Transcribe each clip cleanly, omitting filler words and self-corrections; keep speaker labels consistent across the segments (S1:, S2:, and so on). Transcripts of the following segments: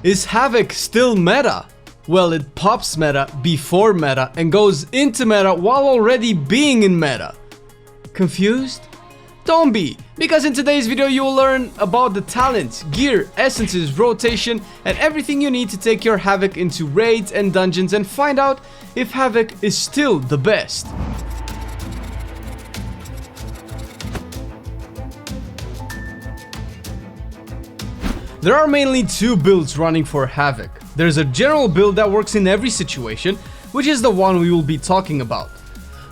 S1: Is Havoc still meta? Well, it pops meta before meta and goes into meta while already being in meta. Confused? Don't be, because in today's video you will learn about the talents, gear, essences, rotation, and everything you need to take your Havoc into raids and dungeons and find out if Havoc is still the best. There are mainly two builds running for Havoc. There's a general build that works in every situation, which is the one we will be talking about.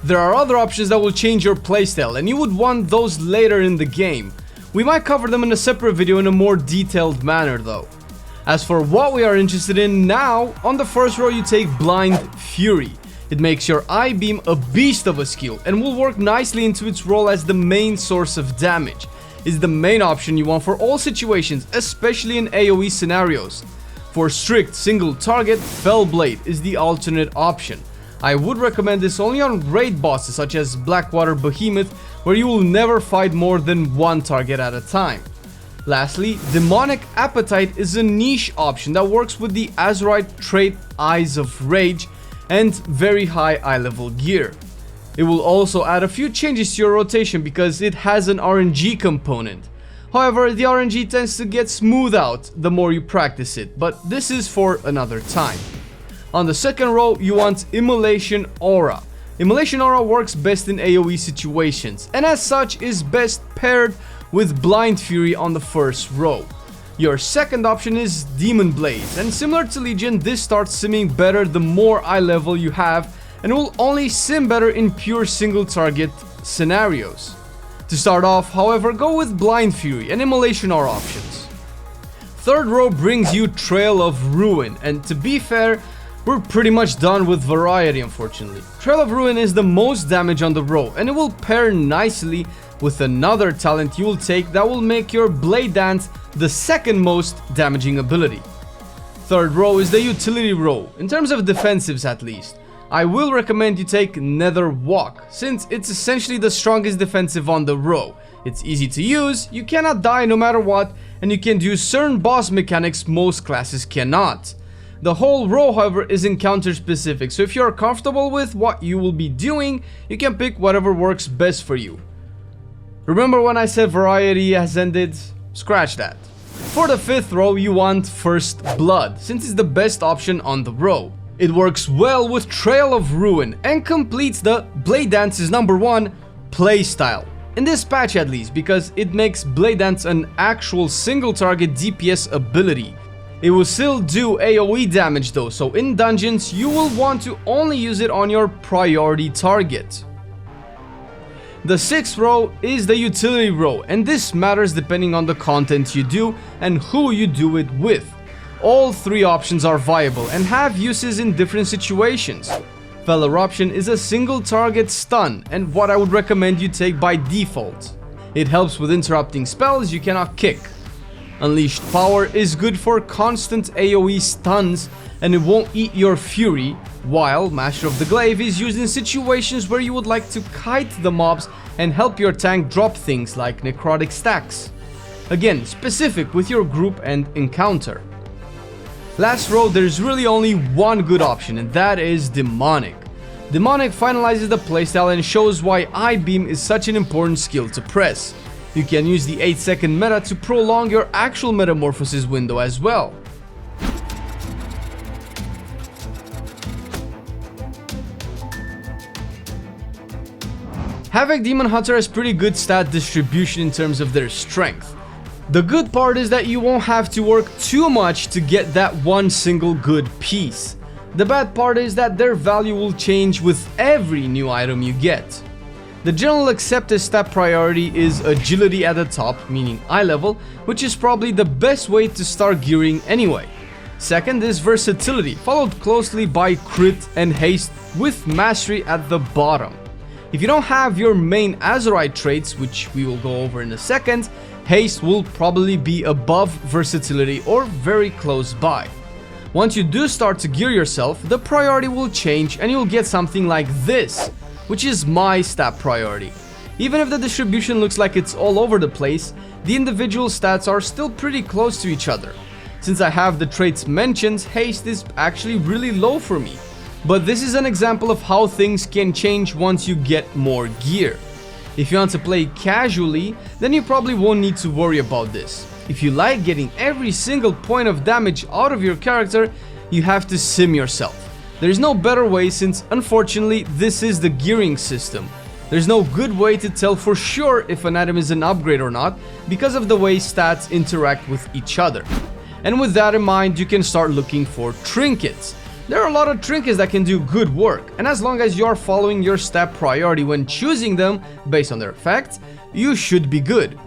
S1: There are other options that will change your playstyle, and you would want those later in the game. We might cover them in a separate video in a more detailed manner though. As for what we are interested in now, on the first row you take Blind Fury. It makes your eye beam a beast of a skill and will work nicely into its role as the main source of damage. Is the main option you want for all situations, especially in AoE scenarios. For strict single target, Fell Blade is the alternate option. I would recommend this only on raid bosses such as Blackwater Behemoth, where you will never fight more than one target at a time. Lastly, Demonic Appetite is a niche option that works with the Azurite Trait Eyes of Rage and very high eye level gear. It will also add a few changes to your rotation because it has an RNG component. However, the RNG tends to get smoothed out the more you practice it, but this is for another time. On the second row, you want Immolation Aura. Immolation Aura works best in AoE situations, and as such is best paired with Blind Fury on the first row. Your second option is Demon Blades, and similar to Legion, this starts simming better the more eye level you have, and will only sim better in pure single target scenarios. To start off, however, go with Blind Fury and Immolation Aura options. Third row brings you Trail of Ruin, and to be fair, we're pretty much done with variety unfortunately. Trail of Ruin is the most damage on the row, and it will pair nicely with another talent you will take that will make your Blade Dance the second most damaging ability. Third row is the utility row, in terms of defensives at least. I will recommend you take Nether Walk, since it's essentially the strongest defensive on the row. It's easy to use, you cannot die no matter what, and you can do certain boss mechanics most classes cannot. The whole row, however, is encounter specific, so if you are comfortable with what you will be doing, you can pick whatever works best for you. Remember when I said variety has ended? Scratch that. For the fifth row, you want First Blood, since it's the best option on the row. It works well with Trail of Ruin and completes the Blade Dance's #1 playstyle. In this patch at least, because it makes Blade Dance an actual single target DPS ability. It will still do AoE damage though, so in dungeons you will want to only use it on your priority target. The sixth row is the utility row, and this matters depending on the content you do and who you do it with. All three options are viable and have uses in different situations. Fell Eruption is a single target stun and what I would recommend you take by default. It helps with interrupting spells you cannot kick. Unleashed Power is good for constant AoE stuns and it won't eat your fury, while Master of the Glaive is used in situations where you would like to kite the mobs and help your tank drop things like necrotic stacks. Again, specific with your group and encounter. Last row, there's really only one good option, and that is Demonic. Demonic finalizes the playstyle and shows why Eye Beam is such an important skill to press. You can use the 8-second meta to prolong your actual metamorphosis window as well. Havoc Demon Hunter has pretty good stat distribution in terms of their strength. The good part is that you won't have to work too much to get that one single good piece. The bad part is that their value will change with every new item you get. The general accepted stat priority is agility at the top, meaning eye level, which is probably the best way to start gearing anyway. Second is versatility, followed closely by crit and haste with mastery at the bottom. If you don't have your main Azurite traits, which we will go over in a second, haste will probably be above versatility or very close by. Once you do start to gear yourself, the priority will change and you'll get something like this, which is my stat priority. Even if the distribution looks like it's all over the place, the individual stats are still pretty close to each other. Since I have the traits mentioned, haste is actually really low for me. But this is an example of how things can change once you get more gear. If you want to play casually, then you probably won't need to worry about this. If you like getting every single point of damage out of your character, you have to sim yourself. There's no better way since unfortunately this is the gearing system. There's no good way to tell for sure if an item is an upgrade or not because of the way stats interact with each other. And with that in mind, you can start looking for trinkets. There are a lot of trinkets that can do good work, and as long as you are following your stat priority when choosing them based on their effects, you should be good.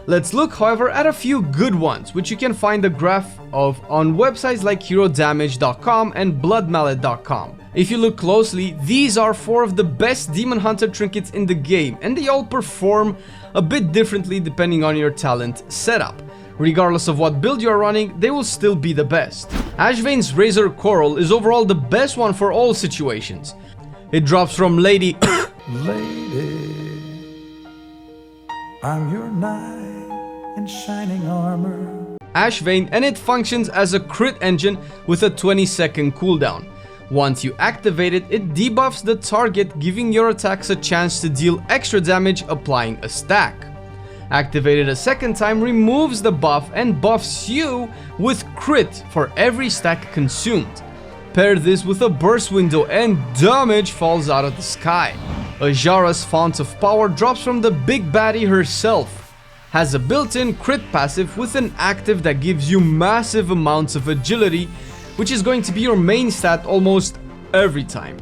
S1: Let's look, however, at a few good ones, which you can find a graph of on websites like herodamage.com and bloodmallet.com. If you look closely, these are 4 of the best Demon Hunter trinkets in the game, and they all perform a bit differently depending on your talent setup. Regardless of what build you are running, they will still be the best. Ashvane's Razor Coral is overall the best one for all situations. It drops from Lady
S2: Lady, I'm your knight in shining armor,
S1: Ashvane, and it functions as a crit engine with a 20-second cooldown. Once you activate it, it debuffs the target, giving your attacks a chance to deal extra damage applying a stack. Activated a second time removes the buff and buffs you with crit for every stack consumed. Pair this with a burst window and damage falls out of the sky. Azura's Font of Power drops from the big baddie herself. Has a built-in crit passive with an active that gives you massive amounts of agility, which is going to be your main stat almost every time.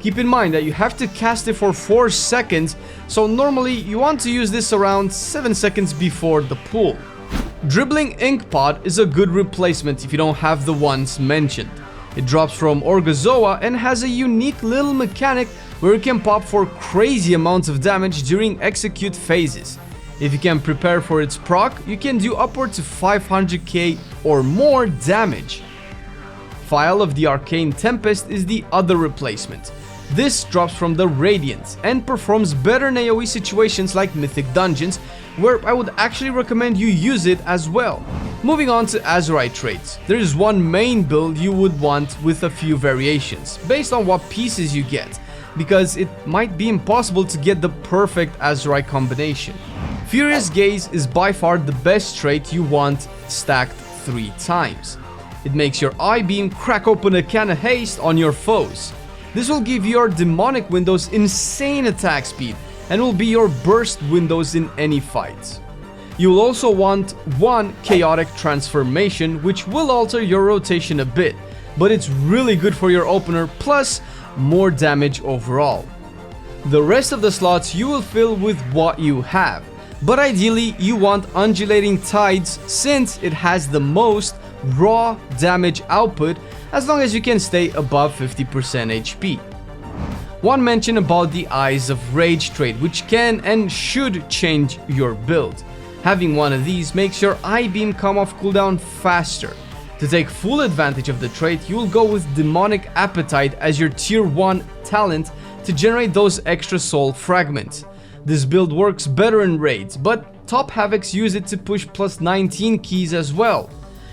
S1: Keep in mind that you have to cast it for 4 seconds, so normally you want to use this around 7 seconds before the pull. Dribbling Ink Pod is a good replacement if you don't have the ones mentioned. It drops from Orgozoa and has a unique little mechanic where it can pop for crazy amounts of damage during execute phases. If you can prepare for its proc, you can do upward to 500k or more damage. Phial of the Arcane Tempest is the other replacement. This drops from the Radiance and performs better in AoE situations like Mythic Dungeons, where I would actually recommend you use it as well. Moving on to Azurite Traits. There is one main build you would want with a few variations, based on what pieces you get, because it might be impossible to get the perfect Azurite combination. Furious Gaze is by far the best trait you want stacked 3 times. It makes your eye beam crack open a can of haste on your foes. This will give your demonic windows insane attack speed and will be your burst windows in any fight. You will also want one chaotic transformation, which will alter your rotation a bit, but it's really good for your opener plus more damage overall. The rest of the slots you will fill with what you have, but ideally you want Undulating Tides since it has the most raw damage output as long as you can stay above 50% HP. One mention about the Eyes of Rage trait, which can and should change your build. Having one of these makes your eye beam come off cooldown faster. To take full advantage of the trait, you will go with Demonic Appetite as your tier 1 talent to generate those extra soul fragments. This build works better in raids, but top Havocs use it to push plus 19 keys as well.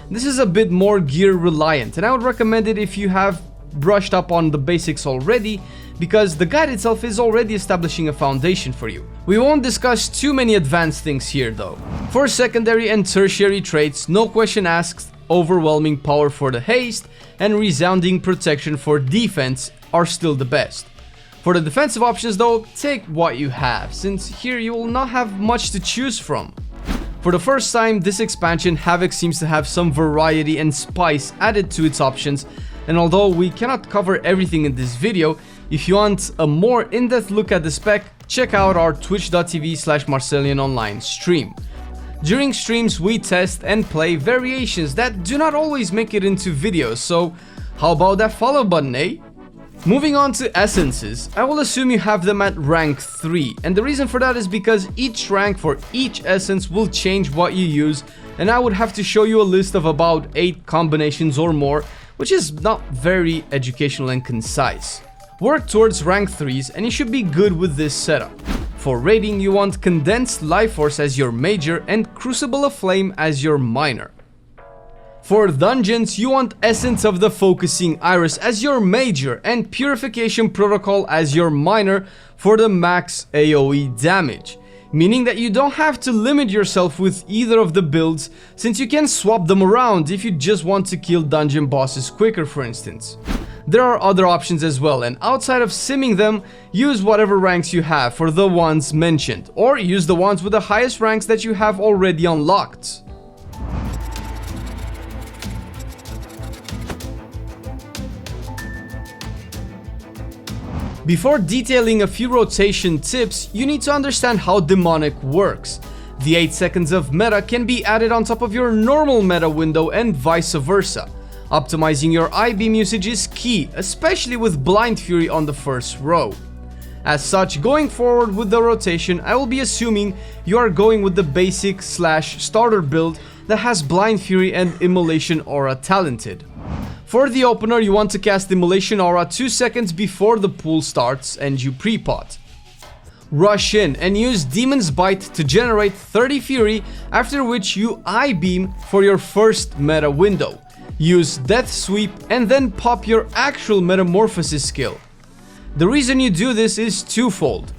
S1: This is a bit more gear reliant, and I would recommend it if you have brushed up on the basics already, because the guide itself is already establishing a foundation for you. We won't discuss too many advanced things here though. For secondary and tertiary traits, no question asked, overwhelming power for the haste and resounding protection for defense are still the best. For the defensive options though, take what you have, since here you will not have much to choose from. For the first time this expansion, Havoc seems to have some variety and spice added to its options, and although we cannot cover everything in this video, if you want a more in-depth look at the spec, check out our twitch.tv/MarcelianOnline stream. During streams we test and play variations that do not always make it into videos, so how about that follow button, eh? Moving on to essences, I will assume you have them at rank 3, and the reason for that is because each rank for each essence will change what you use, and I would have to show you a list of about 8 combinations or more, which is not very educational and concise. Work towards rank 3s and you should be good with this setup. For raiding you want Condensed Life Force as your major and Crucible of Flame as your minor. For dungeons, you want Essence of the Focusing Iris as your major and Purification Protocol as your minor for the max AoE damage, meaning that you don't have to limit yourself with either of the builds since you can swap them around if you just want to kill dungeon bosses quicker, for instance. There are other options as well, and outside of simming them, use whatever ranks you have for the ones mentioned, or use the ones with the highest ranks that you have already unlocked. Before detailing a few rotation tips, you need to understand how demonic works. The 8 seconds of meta can be added on top of your normal meta window and vice versa. Optimizing your I-beam usage is key, especially with Blind Fury on the first row. As such, going forward with the rotation, I will be assuming you are going with the basic / starter build that has Blind Fury and Immolation Aura talented. For the opener, you want to cast Immolation Aura 2 seconds before the pool starts and you pre-pot. Rush in and use Demon's Bite to generate 30 Fury, after which you I-beam for your first meta window. Use Death Sweep and then pop your actual Metamorphosis skill. The reason you do this is twofold.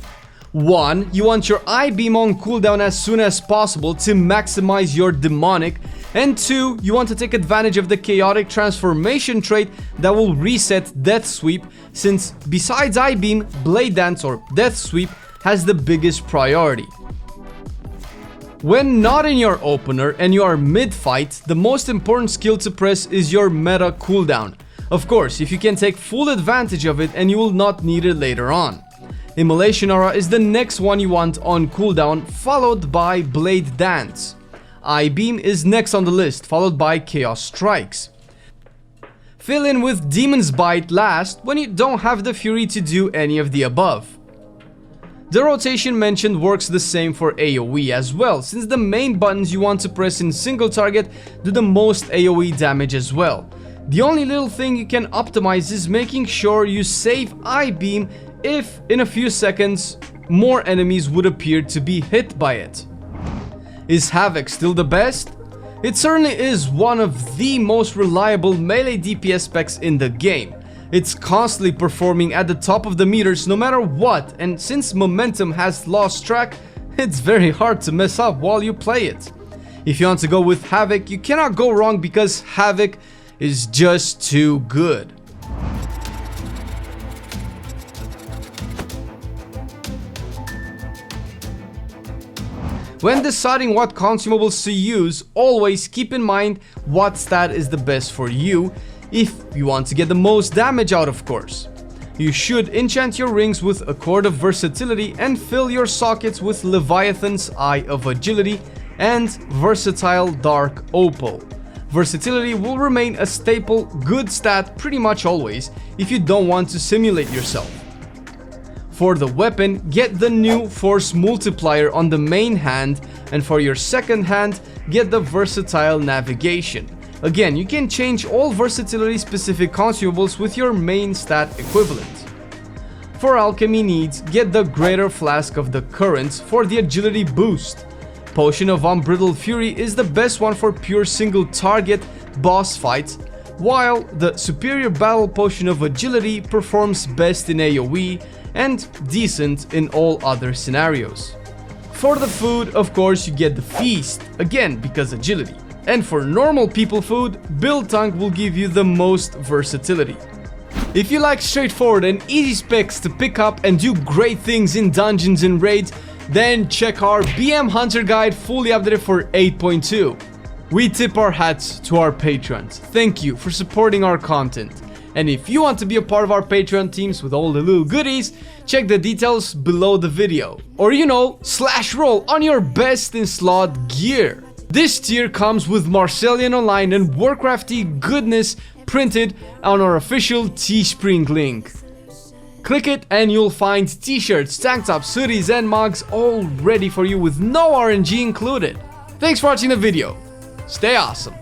S1: 1. You want your I-beam on cooldown as soon as possible to maximize your demonic, and 2. You want to take advantage of the chaotic transformation trait that will reset Death Sweep, since besides I-beam, Blade Dance or Death Sweep has the biggest priority. When not in your opener and you are mid-fight, the most important skill to press is your meta cooldown. Of course, if you can take full advantage of it and you will not need it later on. Immolation Aura is the next one you want on cooldown, followed by Blade Dance. I-beam is next on the list, followed by Chaos Strikes. Fill in with Demon's Bite last when you don't have the fury to do any of the above. The rotation mentioned works the same for AoE as well, since the main buttons you want to press in single target do the most AoE damage as well. The only little thing you can optimize is making sure you save I-beam if in a few seconds more enemies would appear to be hit by it. Is Havoc still the best? It certainly is one of the most reliable melee DPS specs in the game. It's constantly performing at the top of the meters no matter what, and since momentum has lost track, it's very hard to mess up while you play it. If you want to go with Havoc, you cannot go wrong because Havoc is just too good. When deciding what consumables to use, always keep in mind what stat is the best for you, if you want to get the most damage out, of course. You should enchant your rings with a Cord of Versatility and fill your sockets with Leviathan's Eye of Agility and Versatile Dark Opal. Versatility will remain a staple good stat pretty much always if you don't want to simulate yourself. For the weapon, get the new Force Multiplier on the main hand, and for your second hand, get the Versatile Navigation. Again, you can change all versatility specific consumables with your main stat equivalent. For alchemy needs, get the Greater Flask of the Currents for the agility boost. Potion of Unbridled Fury is the best one for pure single target boss fights, while the Superior Battle Potion of Agility performs best in AoE and decent in all other scenarios. For the food, of course, you get the Feast, again because agility. And for normal people food, Build Tank will give you the most versatility. If you like straightforward and easy specs to pick up and do great things in dungeons and raids, then check our BM Hunter Guide fully updated for 8.2. We tip our hats to our patrons. Thank you for supporting our content. And if you want to be a part of our Patreon teams with all the little goodies, check the details below the video. Or /roll on your best in slot gear. This tier comes with Marcelian&Online and Warcrafty goodness printed on our official Teespring link. Click it and you'll find t-shirts, tank tops, hoodies and mugs all ready for you with no RNG included. Thanks for watching the video. Stay awesome.